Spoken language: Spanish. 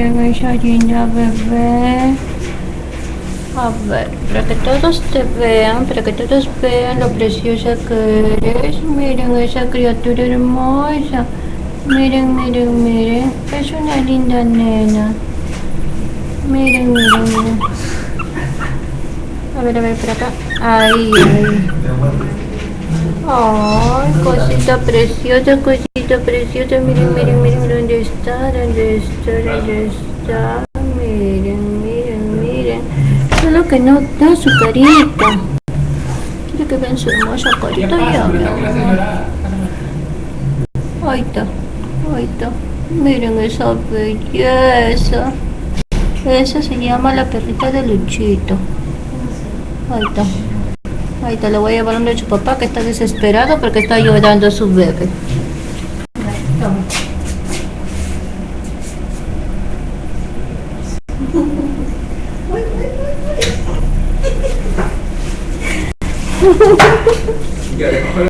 miren esa linda bebé. A ver, para que todos te vean, para que todos vean lo preciosa que eres. Miren esa criatura hermosa. Miren, miren, miren. Es una linda nena. Miren, miren, miren. A ver, por acá. Ahí, ahí. Ay, cosita preciosa, cosita preciosa. Miren, miren, miren. ¿Dónde está? ¿Dónde está? ¿Dónde está? Miren, miren, miren. Solo que no da su carita. Quiero que vean su hermosa carita. Ya, mi amor. Ahí está. Ahí está. Miren esa belleza. Esa se llama la perrita de Luchito. Ahí está. Ahí está, le voy a llevar donde su papá que está desesperado porque está llorando a su bebé. Toma.